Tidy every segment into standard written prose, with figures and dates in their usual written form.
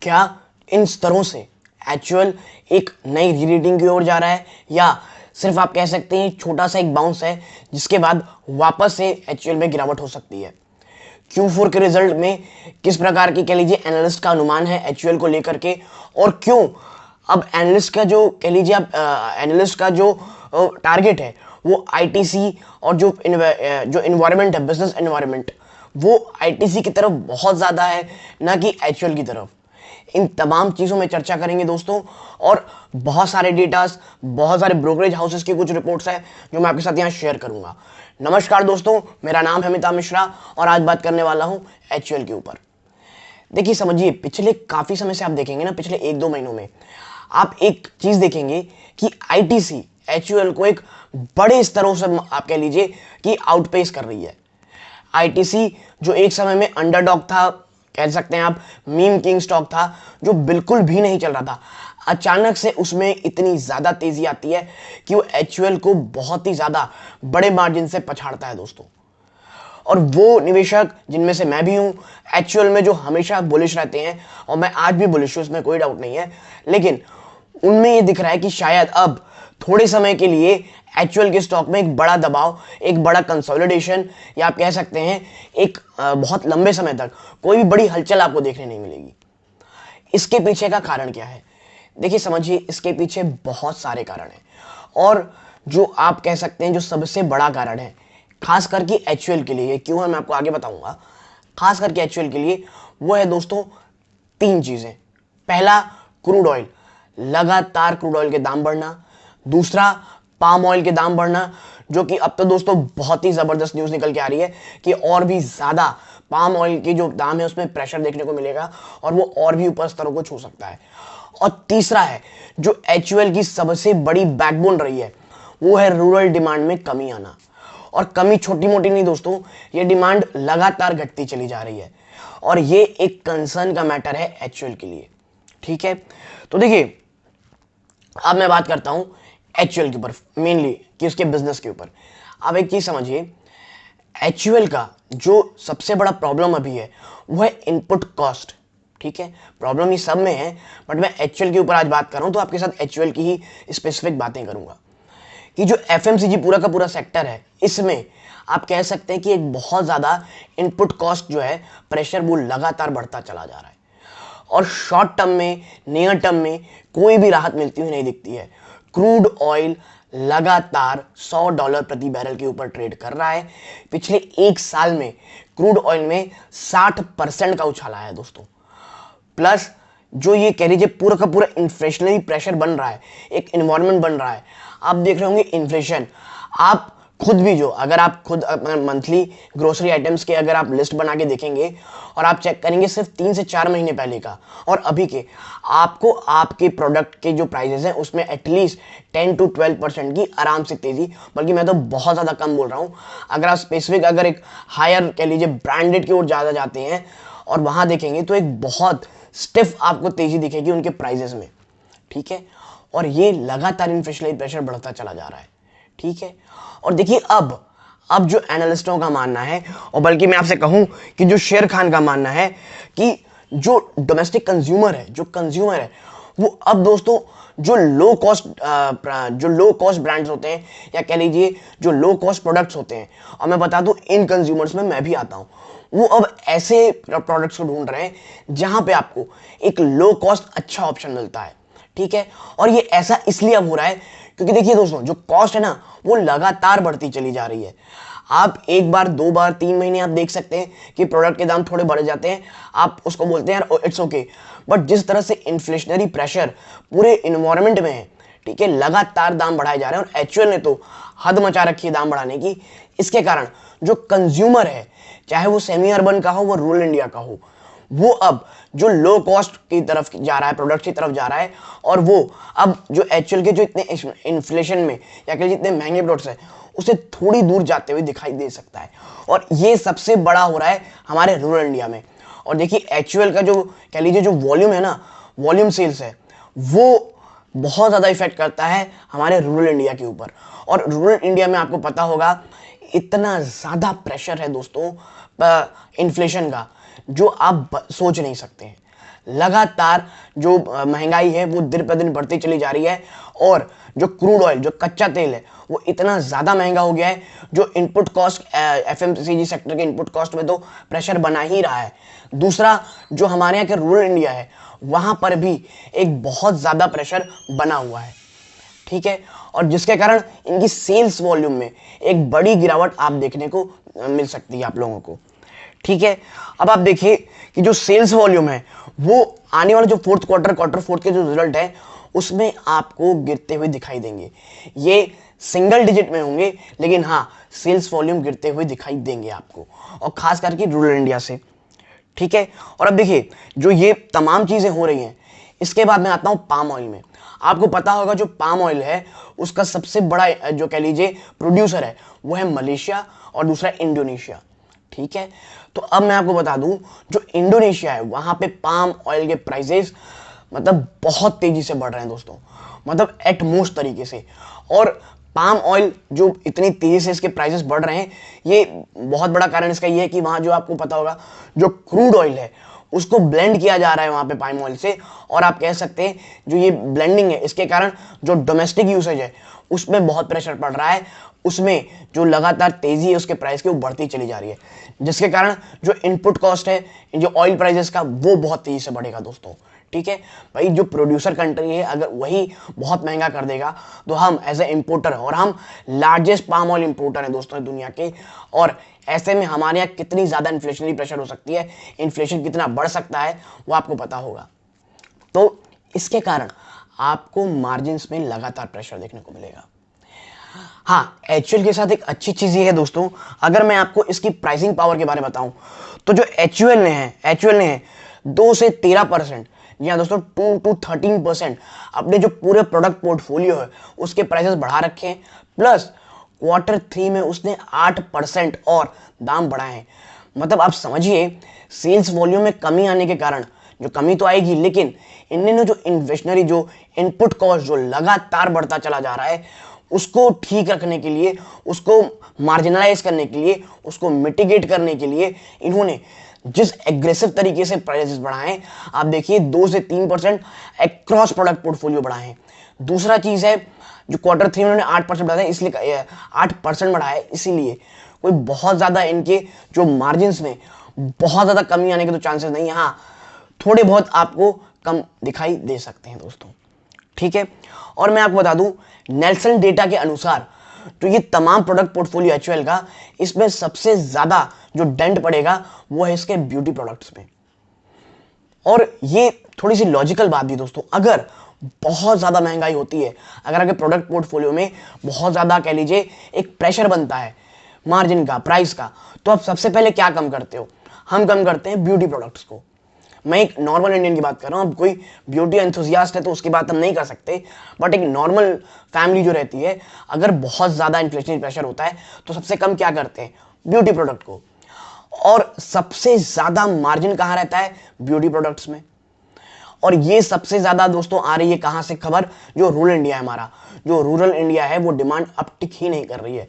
क्या इन स्तरों से एचयूएल एक नई रीरेटिंग की ओर जा रहा है, या सिर्फ आप कह सकते हैं छोटा सा एक बाउंस है जिसके बाद वापस से एचयूएल में गिरावट हो सकती है? Q4 के रिजल्ट में किस प्रकार की कह लीजिए एनालिस्ट का अनुमान है एचयूएल को लेकर के, और क्यों अब एनालिस्ट का जो कह लीजिए आप एनालिस्ट का जो टारगेट है वो आईटीसी और जो इन्वायरमेंट है, बिजनेस एनवायरमेंट, वो आईटीसी की तरफ बहुत ज्यादा है ना कि एचयूएल की तरफ। इन तमाम चीजों में चर्चा करेंगे दोस्तों, और बहुत सारे डेटास, बहुत सारे ब्रोकरेज हाउसेस की कुछ रिपोर्ट्स है जो मैं आपके साथ यहाँ शेयर करूंगा। नमस्कार दोस्तों, मेरा नाम है अमिताभ मिश्रा और आज बात करने वाला हूं एचयूएल के ऊपर। देखिए समझिए, पिछले काफी समय से आप देखेंगे ना, पिछले 1-2 महीनों में आप एक चीज देखेंगे कि आईटीसी एचयूएल को एक बड़े स्तरों से आप कह लीजिए कि आउटपेस कर रही है। आईटीसी जो एक समय में अंडरडॉग था, कह सकते हैं आप मीम किंग स्टॉक था, जो बिल्कुल भी नहीं चल रहा था, अचानक से उसमें इतनी ज्यादा तेजी आती है कि वो एचयूएल को बहुत ही ज्यादा बड़े मार्जिन से पछाड़ता है दोस्तों। और वो निवेशक जिनमें से मैं भी हूं, एचयूएल में जो हमेशा बुलिश रहते हैं, और मैं आज भी बुलिश हूं, इसमें कोई डाउट नहीं है, लेकिन उनमें ये दिख रहा है कि शायद अब थोड़े समय के लिए एचयूएल के स्टॉक में एक बड़ा दबाव, एक बड़ा कंसोलिडेशन, या आप कह सकते हैं एक बहुत लंबे समय तक कोई भी बड़ी हलचल आपको देखने नहीं मिलेगी। इसके पीछे का कारण क्या है? देखिए समझिए, इसके पीछे बहुत सारे कारण हैं, और जो आप कह सकते हैं जो सबसे बड़ा कारण है खास करके एचयूएल के लिए, क्यों है मैं आपको आगे बताऊंगा, खास करके एचयूएल के लिए, वो है दोस्तों 3 चीजें। पहला, क्रूड ऑयल, लगातार क्रूड ऑयल के दाम बढ़ना। दूसरा, पाम ऑयल के दाम बढ़ना, जो कि अब तो दोस्तों बहुत ही जबरदस्त न्यूज निकल के आ रही है कि और भी ज्यादा पाम ऑयल के जो दाम है उसमें प्रेशर देखने को मिलेगा और वो और भी ऊपर स्तरों को छू सकता है। और तीसरा है जो एचयूएल की सबसे बड़ी बैकबोन रही है, वो है रूरल डिमांड में कमी आना। और कमी छोटी मोटी नहीं दोस्तों, ये डिमांड लगातार घटती चली जा रही है, और ये एक कंसर्न का मैटर है एचयूएल के लिए। ठीक है, तो देखिए अब मैं बात करता हूं एचयूएल के ऊपर, मेनली कि उसके बिजनेस के ऊपर। अब एक चीज समझिए, एचयूएल का जो सबसे बड़ा प्रॉब्लम अभी है वो है इनपुट कॉस्ट। ठीक है, प्रॉब्लम ये सब में है, बट मैं एचयूएल के ऊपर आज बात कर रहा हूं, तो आपके साथ एचयूएल की ही स्पेसिफिक बातें करूंगा कि जो एफएमसीजी पूरा का पूरा सेक्टर है, इसमें आप कह सकते हैं कि एक बहुत ज्यादा इनपुट कॉस्ट जो है प्रेशर वो लगातार बढ़ता चला जा रहा है, और शॉर्ट टर्म में, नियर टर्म में कोई भी राहत मिलती हुई नहीं दिखती है। क्रूड ऑयल लगातार $100 प्रति बैरल के ऊपर ट्रेड कर रहा है। पिछले 1 साल में क्रूड ऑयल में 60% का उछाल आया है दोस्तों। प्लस जो ये कह लीजिए पूरा का पूरा इन्फ्लेशनरी प्रेशर बन रहा है, एक एनवायरनमेंट बन रहा है। आप देख रहे होंगे इन्फ्लेशन, आप खुद भी जो अगर आप खुद मंथली ग्रोसरी आइटम्स के अगर आप लिस्ट बना के देखेंगे और आप चेक करेंगे सिर्फ 3 से 4 महीने पहले का और अभी के, आपको आपके प्रोडक्ट के जो प्राइसेस हैं उसमें एटलीस्ट 10 to 12% की आराम से तेजी, बल्कि मैं तो बहुत ज्यादा कम बोल रहा हूं। अगर आप स्पेसिफिक अगर एक हायर कह लीजिए ब्रांडेड की ओर ज्यादा जाते हैं और वहां देखेंगे तो एक बहुत स्टिफ आपको तेजी दिखेगी उनके प्राइसेस में। ठीक है, और ये लगातार इन्फ्लेशनरी प्रेशर बढ़ता चला जा रहा है। ठीक है, और देखिए अब जो एनालिस्टों का मानना है, और बल्कि मैं आपसे कहूं कि जो शेर खान का मानना है, कि जो डोमेस्टिक कंज्यूमर है, जो कंज्यूमर है, वो अब दोस्तों जो लो कॉस्ट ब्रांड्स होते हैं, या कह लीजिए जो लो कॉस्ट प्रोडक्ट्स होते हैं, और मैं बता दूं इन कंज्यूमर्स में मैं भी आता हूं, वो अब ऐसे प्रोडक्ट्स को ढूंढ रहे हैं जहां पे आपको एक लो कॉस्ट अच्छा ऑप्शन मिलता है। ठीक है, और ये ऐसा इसलिए अब हो रहा है क्योंकि देखिए दोस्तों, जो कॉस्ट है ना वो लगातार बढ़ती चली जा रही है। आप 1 बार 2 बार 3 महीने आप देख सकते हैं कि प्रोडक्ट के दाम थोड़े बढ़ जाते हैं, आप उसको बोलते हैं यार इट्स ओके, बट जिस तरह से इन्फ्लेशनरी प्रेशर पूरे इन्वायरमेंट में है, ठीक है, लगातार दाम बढ़ाए जा रहे हैं, और एचयूएल ने तो हद मचा रखी है दाम बढ़ाने की। इसके कारण जो कंज्यूमर है, चाहे वो सेमी अर्बन का हो, वो रूरल इंडिया का हो, वो अब जो लो कॉस्ट की तरफ जा रहा है, प्रोडक्ट की तरफ जा रहा है, और वो अब जो एचयूएल के जो इतने इन्फ्लेशन में या कह जितने महंगे प्रोडक्ट्स हैं उसे थोड़ी दूर जाते हुए दिखाई दे सकता है, और ये सबसे बड़ा हो रहा है हमारे रूरल इंडिया में। और देखिए एचयूएल का जो कह लीजिए जो वॉल्यूम है ना, वॉल्यूम सेल्स है, वो बहुत ज्यादा इफेक्ट करता है हमारे रूरल इंडिया के ऊपर। और रूरल इंडिया में आपको पता होगा इतना ज्यादा प्रेशर है दोस्तों इन्फ्लेशन का, जो आप सोच नहीं सकते हैं। लगातार जो महंगाई है वो दिन पर दिन बढ़ती चली जा रही है, और जो क्रूड ऑयल, जो कच्चा तेल है, वो इतना ज़्यादा महंगा हो गया है, जो इनपुट कॉस्ट, एफएमसीजी सेक्टर के इनपुट कॉस्ट में तो प्रेशर बना ही रहा है। दूसरा, जो हमारे यहाँ के रूरल इंडिया है, वहाँ पर भी एक बहुत ज़्यादा प्रेशर बना हुआ है, ठीक है, और जिसके कारण इनकी सेल्स वॉल्यूम में एक बड़ी गिरावट आप देखने को मिल सकती है आप लोगों को, ठीक है। अब आप देखिए कि जो सेल्स वॉल्यूम है वो आने वाले जो क्वार्टर फोर्थ के जो रिजल्ट है उसमें आपको गिरते हुए दिखाई देंगे। ये सिंगल डिजिट में होंगे, लेकिन हाँ, सेल्स वॉल्यूम गिरते हुए दिखाई देंगे आपको, और खास करके रूरल इंडिया से, ठीक है। और अब देखिए, जो ये तमाम चीजें हो रही हैं, इसके बाद मैं आता हूं पाम ऑयल में। आपको पता होगा जो पाम ऑयल है उसका सबसे बड़ा जो कह लीजिए प्रोड्यूसर है वो है मलेशिया, और दूसरा इंडोनेशिया, ठीक है। तो अब मैं आपको बता दूं, जो इंडोनेशिया है वहां पे पाम ऑयल के प्राइसेस मतलब बहुत तेजी से बढ़ रहे हैं दोस्तों, मतलब एटमोस्ट तरीके से। और पाम ऑयल जो इतनी तेजी से इसके प्राइसेस बढ़ रहे हैं, ये बहुत बड़ा कारण इसका ये है कि वहां जो आपको पता होगा जो क्रूड ऑयल है उसको ब्लेंड किया जा रहा है वहां पे पाम ऑयल से, और आप कह सकते हैं जो ये ब्लेंडिंग है इसके कारण जो डोमेस्टिक यूसेज है उसमें बहुत प्रेशर पड़ रहा है, उसमें जो लगातार तेजी है उसके प्राइस की वो बढ़ती चली जा रही है, जिसके कारण जो इनपुट कॉस्ट है जो ऑयल प्राइसेस का वो बहुत तेजी से बढ़ेगा दोस्तों, ठीक है भाई। जो प्रोड्यूसर कंट्री है अगर वही बहुत महंगा कर देगा तो हम एज ए इंपोर्टर, और हम लार्जेस्ट पाम ऑयल इंपोर्टर हैं दोस्तों दुनिया के, और ऐसे में हमारे यहाँ कितनी ज़्यादा इन्फ्लेशनरी प्रेशर हो सकती है, इन्फ्लेशन कितना बढ़ सकता है वो आपको पता होगा। तो इसके कारण आपको मार्जिन्स में लगातार प्रेशर देखने को मिलेगा। हाँ, एचयूएल के साथ एक अच्छी चीज़ ये है दोस्तों, अगर मैं आपको इसकी प्राइसिंग पावर के बारे में बताऊं तो जो एचयूएल ने है 2 से 13%, जी हाँ दोस्तों, 2 to 13% अपने जो पूरे प्रोडक्ट पोर्टफोलियो है उसके प्राइसेस बढ़ा रखे हैं, प्लस Q3 में उसने 8% और दाम बढ़ाए हैं। मतलब आप समझिए, सेल्स वॉल्यूम में कमी आने के कारण, जो कमी तो आएगी, लेकिन इन्होंने जो इन्फ्लेशनरी, जो इनपुट कॉस्ट जो लगातार बढ़ता चला जा रहा है उसको ठीक रखने के लिए, उसको मार्जिनलाइज करने के लिए, उसको मिटिगेट करने के लिए इन्होंने जिस एग्रेसिव तरीके से प्राइसेस बढ़ाए, आप देखिए 2 से 3% अक्रॉस प्रोडक्ट पोर्टफोलियो बढ़ाए हैं। दूसरा चीज है जो Q3 में उन्होंने 8% बढ़ाया, इसलिए 8% बढ़ाया, इसीलिए कोई बहुत ज्यादा इनके जो मार्जिन में बहुत ज्यादा कमी आने के तो चांसेस नहीं है। हाँ, थोड़े बहुत आपको कम दिखाई दे सकते हैं दोस्तों, ठीक है। और मैं आपको बता दूं, नेल्सन डेटा के अनुसार तो ये तमाम प्रोडक्ट पोर्टफोलियो एचयूएल का, इसमें सबसे ज्यादा जो डेंट पड़ेगा वो है इसके ब्यूटी प्रोडक्ट्स में। और ये थोड़ी सी लॉजिकल बात भी दोस्तों, अगर बहुत ज्यादा महंगाई होती है, अगर आपके प्रोडक्ट पोर्टफोलियो में बहुत ज्यादा कह लीजिए एक प्रेशर बनता है मार्जिन का, प्राइस का, तो आप सबसे पहले क्या कम करते हो? हम कम करते हैं ब्यूटी प्रोडक्ट्स को। मैं एक नॉर्मल इंडियन की बात कर रहा हूँ, अब कोई ब्यूटी एंथुसियास्ट है तो उसकी बात हम नहीं कर सकते, बट एक नॉर्मल फैमिली जो रहती है, अगर बहुत ज़्यादा इन्फ्लेशनरी प्रेशर होता है तो सबसे कम क्या करते हैं? ब्यूटी प्रोडक्ट को। और सबसे ज़्यादा मार्जिन कहाँ रहता है? ब्यूटी प्रोडक्ट्स में। और ये सबसे ज़्यादा दोस्तों आ रही है कहाँ से खबर? जो रूरल इंडिया है हमारा, जो रूरल इंडिया है वो डिमांड अपटिक ही नहीं कर रही है।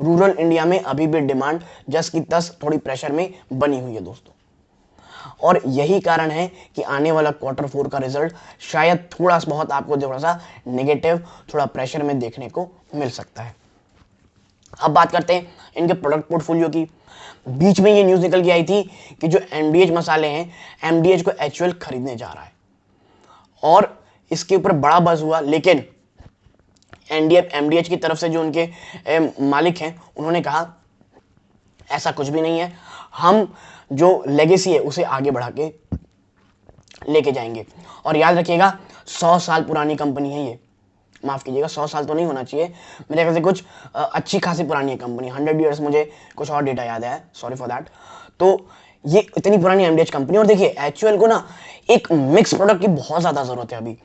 रूरल इंडिया में अभी भी डिमांड जस की तस थोड़ी प्रेशर में बनी हुई है दोस्तों। और यही कारण है कि आने वाला Q4 का रिजल्ट शायद थोड़ा बहुत आपको थोड़ा सा नेगेटिव, थोड़ा प्रेशर में देखने को मिल सकता है। अब बात करते हैं इनके प्रोडक्ट पोर्टफोलियो की। बीच में ये न्यूज़ निकल के आई थी कि जो एमडीएच मसाले हैं, एमडीएच को एचयूएल खरीदने जा रहा है, और इसके ऊपर बड़ा बज़ हुआ, लेकिन एमडीएच की तरफ से जो उनके मालिक हैं उन्होंने कहा ऐसा कुछ भी नहीं है, हम जो लेगेसी है उसे आगे बढ़ा के लेके जाएंगे। और याद रखिएगा 100 साल पुरानी कंपनी है ये, माफ कीजिएगा 100 साल तो नहीं होना चाहिए, मेरे ख्याल से कुछ अच्छी खासी पुरानी है कंपनी, 100 ईयर्स, मुझे कुछ और डेटा याद है, सॉरी फॉर दैट। तो ये इतनी पुरानी एमडीएच कंपनी, और देखिए एचयूएल को ना एक मिक्स प्रोडक्ट की बहुत ज़्यादा ज़रूरत है अभी।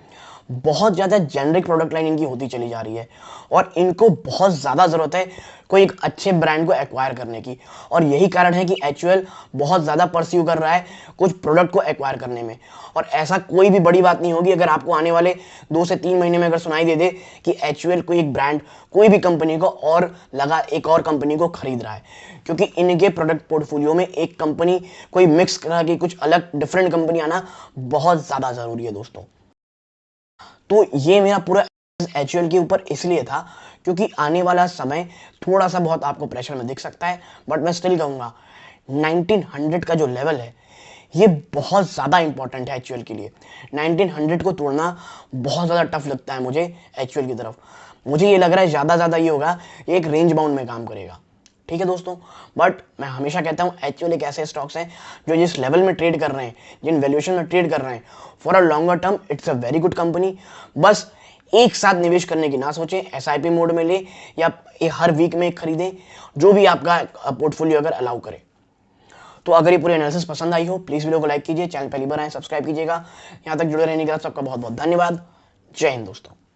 बहुत ज़्यादा जेनरिक प्रोडक्ट लाइन इनकी होती चली जा रही है और इनको बहुत ज़्यादा ज़रूरत है कोई एक अच्छे ब्रांड को एक्वायर करने की। और यही कारण है कि एचयूएल बहुत ज़्यादा परस्यू कर रहा है कुछ प्रोडक्ट को एक्वायर करने में। और ऐसा कोई भी बड़ी बात नहीं होगी अगर आपको आने वाले 2 से 3 महीने में अगर सुनाई दे दे कि एचयूएल कोई एक ब्रांड कोई भी कंपनी को और लगा एक और कंपनी को खरीद रहा है, क्योंकि इनके प्रोडक्ट पोर्टफोलियो में एक कंपनी कोई मिक्स करा के कुछ अलग डिफरेंट कंपनी आना बहुत ज़्यादा ज़रूरी है दोस्तों। तो ये मेरा पूरा एचयूएल के ऊपर इसलिए था क्योंकि आने वाला समय थोड़ा सा बहुत आपको प्रेशर में दिख सकता है, बट मैं स्टिल कहूँगा 1900 का जो लेवल है ये बहुत ज़्यादा इंपॉर्टेंट है एचयूएल के लिए। 1900 को तोड़ना बहुत ज़्यादा टफ लगता है मुझे एचयूएल की तरफ। मुझे ये लग रहा है ज़्यादा ये होगा ये एक रेंज बाउंड में काम करेगा। ठीक है दोस्तों, बट मैं हमेशा कहता हूँ एचयूएल एक ऐसे स्टॉक्स हैं जो जिस लेवल में ट्रेड कर रहे हैं, जिन वैल्यूएशन में ट्रेड कर रहे हैं, for a longer term it's a very good company. बस एक साथ निवेश करने की ना सोचें, एसआईपी मोड में ले या हर वीक में खरीदें, जो भी आपका पोर्टफोलियो अगर अलाउ करे। तो अगर ये पूरी एनालिसिस पसंद आई हो प्लीज़ वीडियो को लाइक कीजिए, चैनल पहली बार आए सब्सक्राइब कीजिएगा। यहाँ तक जुड़े रहने के लिए सबका बहुत बहुत धन्यवाद। जय हिंद दोस्तों।